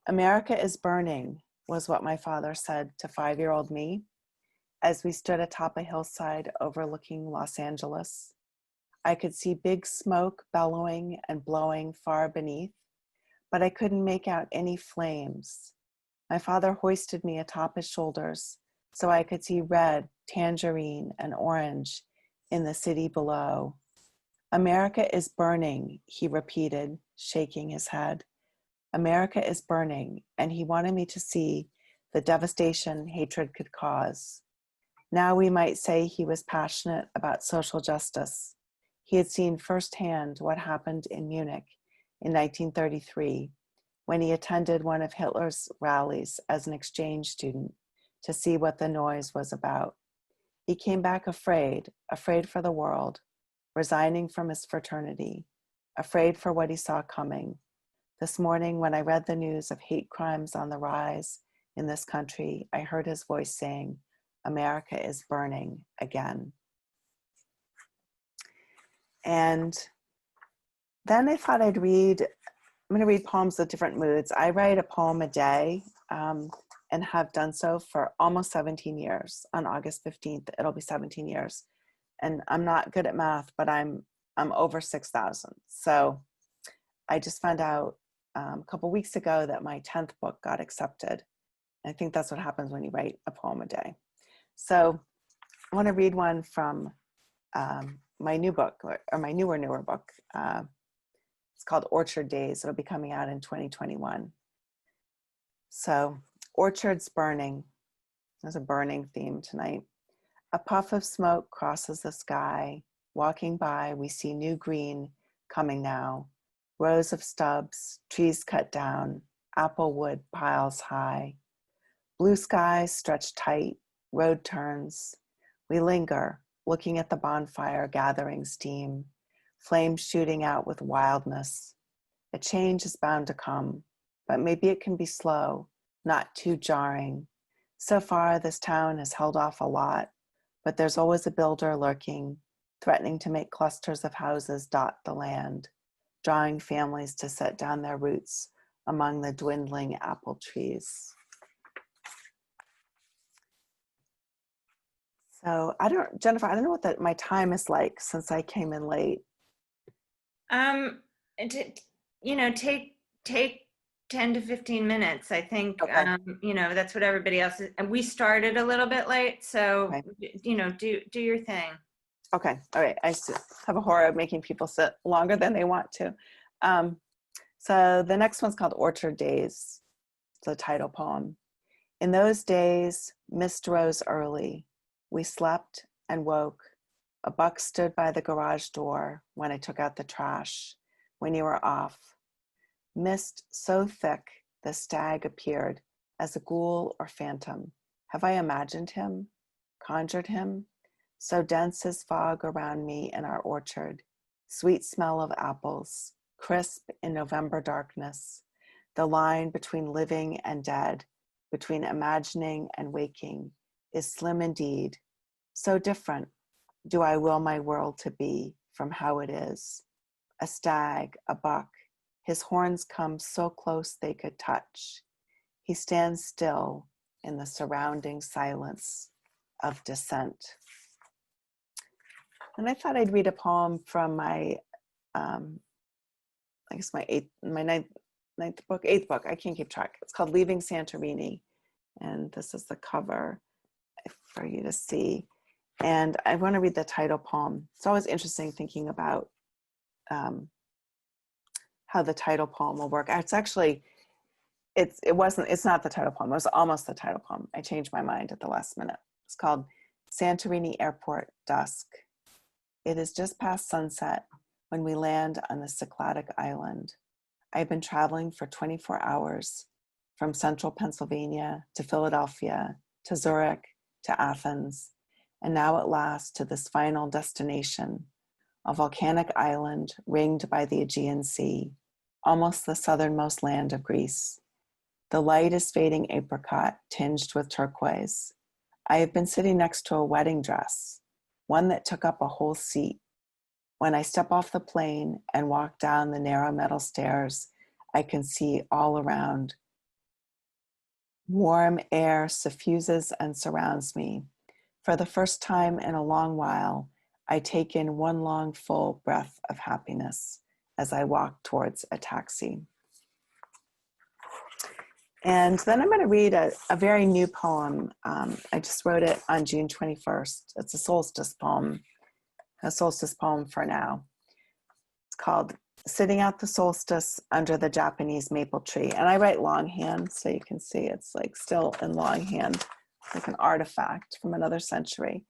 America is burning was what my father said to 5-year-old me as we stood atop a hillside overlooking Los Angeles. I could see big smoke bellowing and blowing far beneath, but I couldn't make out any flames. My father hoisted me atop his shoulders so I could see red, tangerine, and orange in the city below. America is burning, he repeated, shaking his head. America is burning, and he wanted me to see the devastation hatred could cause. Now we might say he was passionate about social justice. He had seen firsthand what happened in Munich in 1933 when he attended one of Hitler's rallies as an exchange student to see what the noise was about. He came back afraid for the world, resigning from his fraternity, afraid for what he saw coming. This morning, when I read the news of hate crimes on the rise in this country, I heard his voice saying, America is burning again. And then I thought I'm going to read poems with different moods. I write a poem a day and have done so for almost 17 years. On August 15th, it'll be 17 years. And I'm not good at math, but I'm over 6,000. So I just found out a couple weeks ago that my 10th book got accepted. I think that's what happens when you write a poem a day. So I want to read one from my new book, or my newer book. It's called Orchard Days. It'll be coming out in 2021. So, orchards burning. There's a burning theme tonight. A puff of smoke crosses the sky. Walking by, we see new green coming now. Rows of stubs, trees cut down, apple wood piles high. Blue skies stretch tight, road turns. We linger, looking at the bonfire gathering steam, flames shooting out with wildness. A change is bound to come, but maybe it can be slow, not too jarring. So far, this town has held off a lot, but there's always a builder lurking, threatening to make clusters of houses dot the land, drawing families to set down their roots among the dwindling apple trees. So Jennifer, I don't know what my time is like since I came in late. Take 10 to 15 minutes. I think, Okay. that's what everybody else is. And we started a little bit late, so, Okay. do your thing. Okay, all right. I have a horror of making people sit longer than they want to. So the next one's called Orchard Days. It's the title poem. In those days, mist rose early. We slept and woke. A buck stood by the garage door when I took out the trash, when you were off. Mist so thick, the stag appeared as a ghoul or phantom. Have I imagined him? Conjured him? So dense is fog around me in our orchard. Sweet smell of apples, crisp in November darkness. The line between living and dead, between imagining and waking, is slim indeed. So different do I will my world to be from how it is. A stag, a buck, his horns come so close they could touch. He stands still in the surrounding silence of dissent. And I thought I'd read a poem from my, eighth book. I can't keep track. It's called Leaving Santorini. And this is the cover for you to see. And I want to read the title poem. It's always interesting thinking about how the title poem will work. It's actually, it's not the title poem. It was almost the title poem. I changed my mind at the last minute. It's called Santorini Airport, Dusk. It is just past sunset when we land on the Cycladic island. I've been traveling for 24 hours from central Pennsylvania to Philadelphia, to Zurich, to Athens, and now at last to this final destination, a volcanic island ringed by the Aegean Sea, almost the southernmost land of Greece. The light is fading apricot, tinged with turquoise. I have been sitting next to a wedding dress, one that took up a whole seat. When I step off the plane and walk down the narrow metal stairs, I can see all around. Warm air suffuses and surrounds me. For the first time in a long while, I take in one long full breath of happiness as I walk towards a taxi. And then I'm going to read a very new poem. I just wrote it on June 21st. It's a solstice poem for now. It's called Sitting Out the Solstice Under the Japanese Maple Tree. And I write longhand, so you can see it's like still in longhand, like an artifact from another century.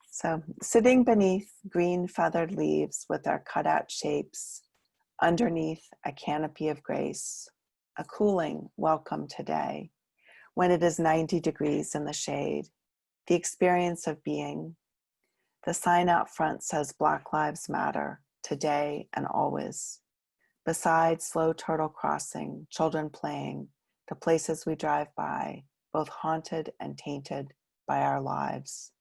So, sitting beneath green feathered leaves with their cutout shapes, underneath a canopy of grace, a cooling welcome today, when it is 90 degrees in the shade, the experience of being. The sign out front says Black Lives Matter, today and always. Beside slow turtle crossing, children playing, the places we drive by, both haunted and tainted by our lives.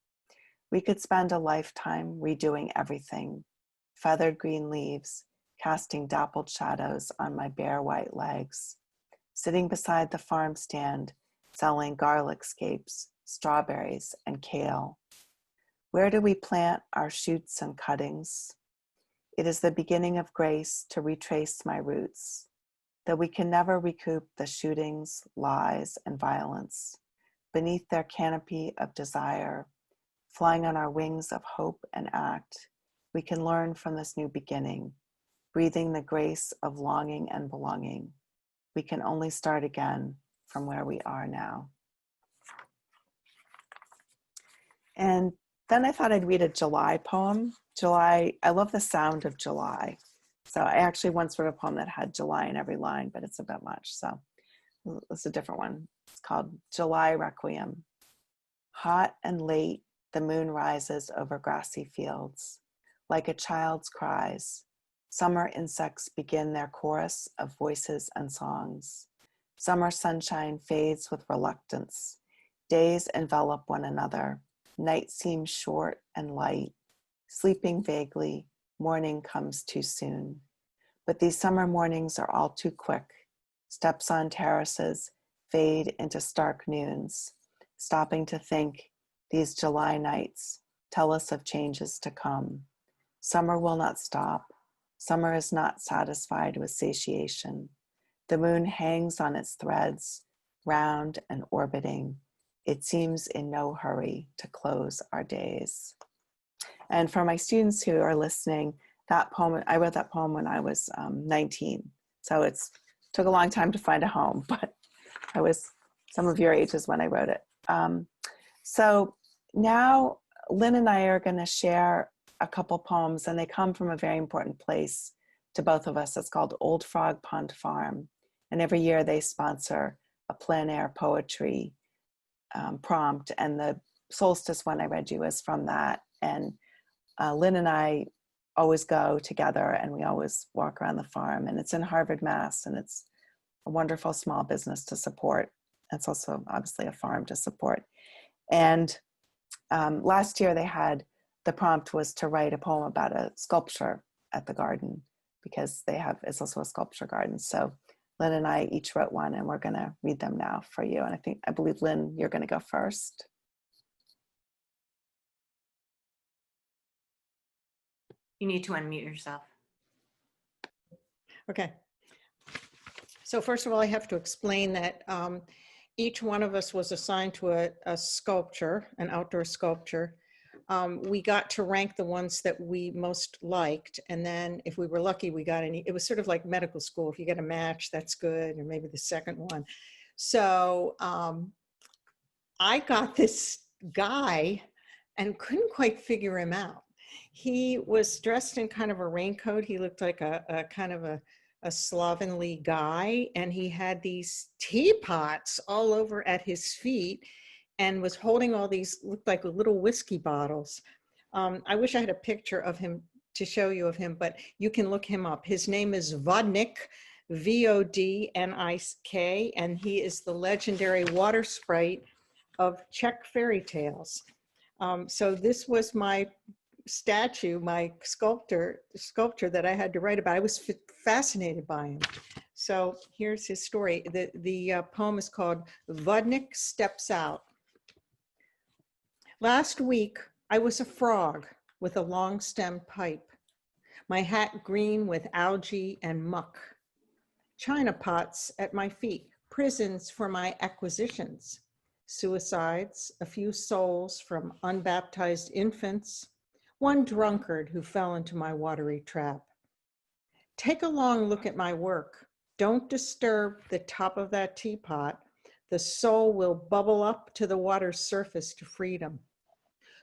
We could spend a lifetime redoing everything. Feathered green leaves, casting dappled shadows on my bare white legs. Sitting beside the farm stand, selling garlic scapes, strawberries, and kale. Where do we plant our shoots and cuttings? It is the beginning of grace to retrace my roots, that we can never recoup the shootings, lies, and violence. Beneath their canopy of desire, flying on our wings of hope and act, we can learn from this new beginning. breathing the grace of longing and belonging. We can only start again from where we are now. And then I thought I'd read a July poem. July, I love the sound of July. So I actually once wrote a poem that had July in every line, but it's a bit much. So it's a different one. It's called July Requiem. Hot and late, the moon rises over grassy fields. Like a child's cries, summer insects begin their chorus of voices and songs. Summer sunshine fades with reluctance. Days envelop one another. Night seems short and light. Sleeping vaguely, morning comes too soon. But these summer mornings are all too quick. Steps on terraces fade into stark noons. Stopping to think, these July nights tell us of changes to come. Summer will not stop. Summer is not satisfied with satiation. The moon hangs on its threads, round and orbiting. It seems in no hurry to close our days. And for my students who are listening, that poem, I wrote that poem when I was 19. So it took a long time to find a home, but I was some of your ages when I wrote it. So now Lynn and I are going to share a couple poems, and they come from a very important place to both of us. It's called Old Frog Pond Farm. And every year they sponsor a plein air poetry prompt. And the solstice one I read you is from that. And Lynn and I always go together, and we always walk around the farm. And it's in Harvard, Mass. And it's a wonderful small business to support. It's also obviously a farm to support. And last year the prompt was to write a poem about a sculpture at the garden, because it's also a sculpture garden. So Lynn and I each wrote one, and we're going to read them now for you. And I believe, Lynn, you're going to go first. You need to unmute yourself. Okay. So first of all, I have to explain that each one of us was assigned to a sculpture, an outdoor sculpture. We got to rank the ones that we most liked. And then if we were lucky, we got it was sort of like medical school. If you get a match, that's good, or maybe the second one. So I got this guy and couldn't quite figure him out. He was dressed in kind of a raincoat. He looked like a kind of a slovenly guy, and he had these teapots all over at his feet and was holding all these, looked like little whiskey bottles. I wish I had a picture of him to show you of him, but you can look him up. His name is Vodnik, V-O-D-N-I-K, and he is the legendary water sprite of Czech fairy tales. So this was my statue, my sculpture that I had to write about. I was fascinated by him. So here's his story. The poem is called Vodnik Steps Out. Last week, I was a frog with a long stemmed pipe, my hat green with algae and muck, china pots at my feet, prisons for my acquisitions, suicides, a few souls from unbaptized infants, one drunkard who fell into my watery trap. Take a long look at my work. Don't disturb the top of that teapot. The soul will bubble up to the water's surface to freedom.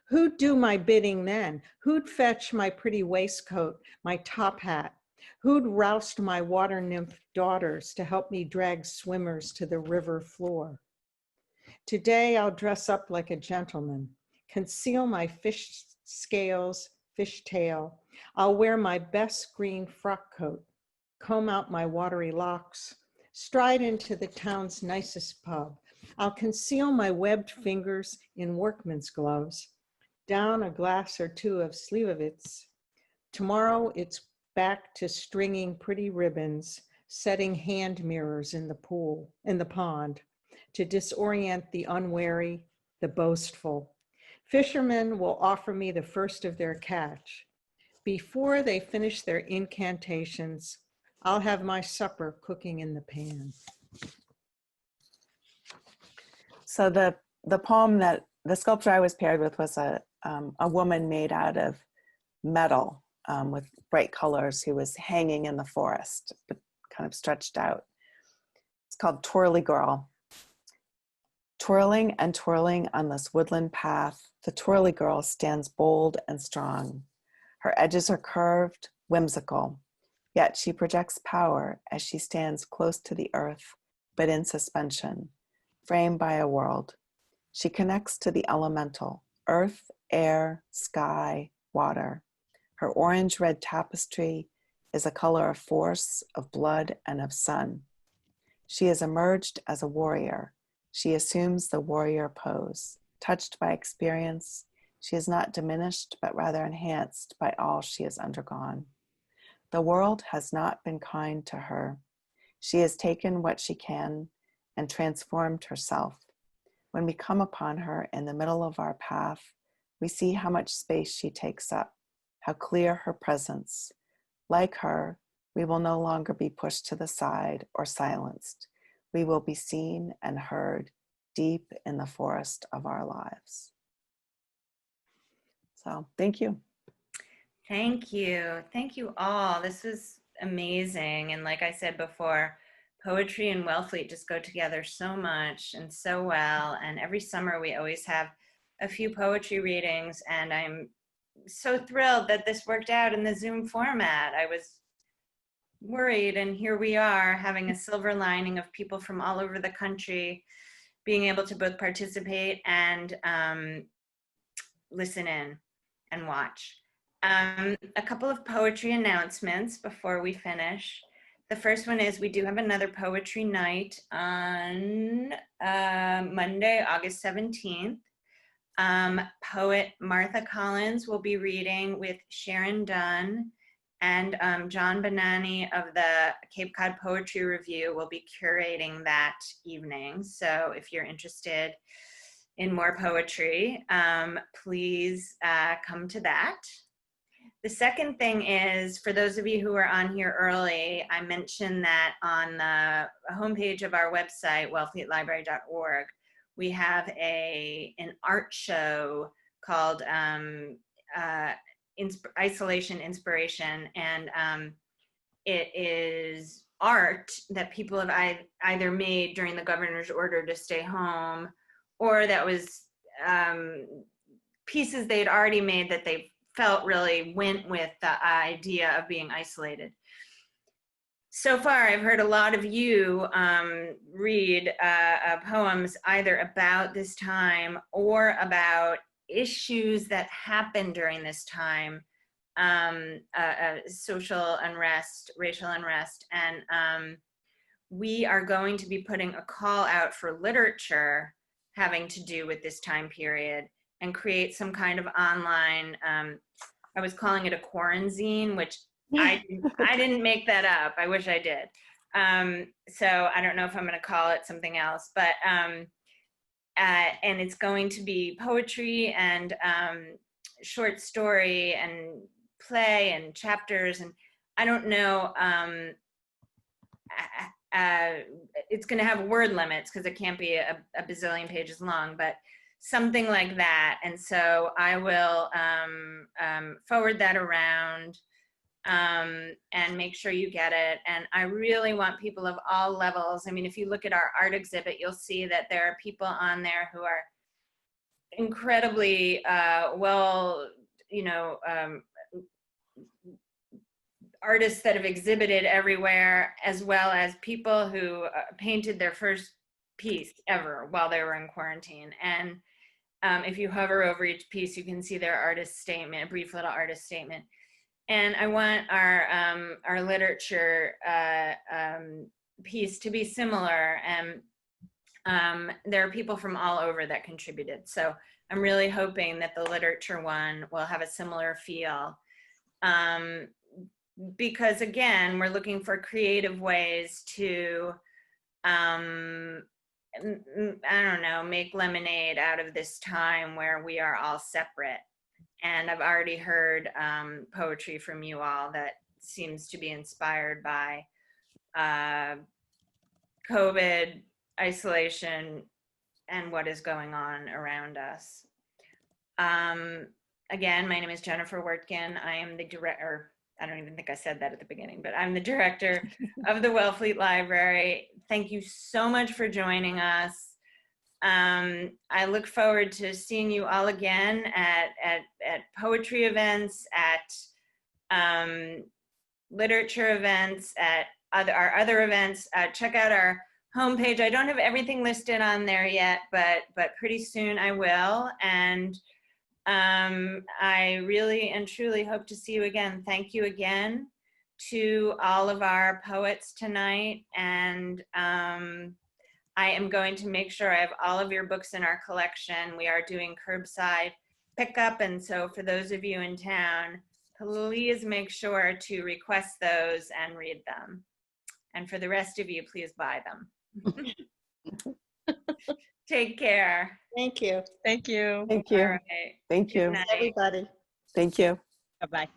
Who'd do my bidding then? Who'd fetch my pretty waistcoat, my top hat? Who'd roust my water nymph daughters to help me drag swimmers to the river floor? Today I'll dress up like a gentleman, conceal my fish scales, fish tail. I'll wear my best green frock coat, comb out my watery locks, stride into the town's nicest pub. I'll conceal my webbed fingers in workman's gloves, down a glass or two of Slivovitz. Tomorrow it's back to stringing pretty ribbons, setting hand mirrors in the pool, in the pond, to disorient the unwary, the boastful. Fishermen will offer me the first of their catch. Before they finish their incantations, I'll have my supper cooking in the pan. So the poem that the sculpture I was paired with was a woman made out of metal, with bright colors who was hanging in the forest, but kind of stretched out. It's called Twirly Girl. Twirling and twirling on this woodland path, the twirly girl stands bold and strong. Her edges are curved, whimsical, yet she projects power as she stands close to the earth, but in suspension, framed by a world. She connects to the elemental, earth, air, sky, water. Her orange-red tapestry is a color of force, of blood, and of sun. She has emerged as a warrior. She assumes the warrior pose. Touched by experience, she is not diminished, but rather enhanced by all she has undergone. The world has not been kind to her. She has taken what she can and transformed herself. When we come upon her in the middle of our path, we see how much space she takes up, how clear her presence. Like her, we will no longer be pushed to the side or silenced. We will be seen and heard deep in the forest of our lives. So, thank you. Thank you. Thank you all. This was amazing. And like I said before, poetry and Wellfleet just go together so much and so well. And every summer we always have a few poetry readings. And I'm so thrilled that this worked out in the Zoom format. I was worried, and here we are having a silver lining of people from all over the country being able to both participate and listen in and watch. A couple of poetry announcements before we finish. The first one is we do have another poetry night on Monday, August 17th. Poet Martha Collins will be reading with Sharon Dunn, and John Benani of the Cape Cod Poetry Review will be curating that evening. So if you're interested in more poetry, please come to that. The second thing is, for those of you who are on here early, I mentioned that on the homepage of our website, wellfleetlibrary.org, we have an art show called Isolation Inspiration, and it is art that people have either made during the governor's order to stay home, or that was pieces they'd already made that they felt really went with the idea of being isolated. So far, I've heard a lot of you read poems either about this time or about issues that happened during this time, social unrest, racial unrest, and we are going to be putting a call out for literature having to do with this time period and create some kind of online, I was calling it a quarantine, which I didn't make that up. I wish I did. So I don't know if I'm going to call it something else, but and it's going to be poetry and short story and play and chapters, and I don't know. It's going to have word limits because it can't be a bazillion pages long, but something like that. And so I will forward that around and make sure you get it. And I really want people of all levels. I mean, if you look at our art exhibit, you'll see that there are people on there who are incredibly well, artists that have exhibited everywhere, as well as people who painted their first piece ever while they were in quarantine. And if you hover over each piece, you can see their artist statement, a brief little artist statement. And I want our literature piece to be similar, and there are people from all over that contributed. So I'm really hoping that the literature one will have a similar feel. Because again, we're looking for creative ways to, I don't know, make lemonade out of this time where we are all separate. And I've already heard poetry from you all that seems to be inspired by COVID, isolation, and what is going on around us. Again, my name is Jennifer Wertgen. I am the director, I don't even think I said that at the beginning, but I'm the director of the Wellfleet Library. Thank you so much for joining us. I look forward to seeing you all again at poetry events, at literature events, at our other events. Check out our homepage. I don't have everything listed on there yet, but pretty soon I will. And I really and truly hope to see you again. Thank you again to all of our poets tonight. And I am going to make sure I have all of your books in our collection. We are doing curbside pickup. And so for those of you in town, please make sure to request those and read them. And for the rest of you, please buy them. Take care. Thank you. Thank you. Thank All you. right. Thank Good you. night. Everybody. Thank you. Bye-bye.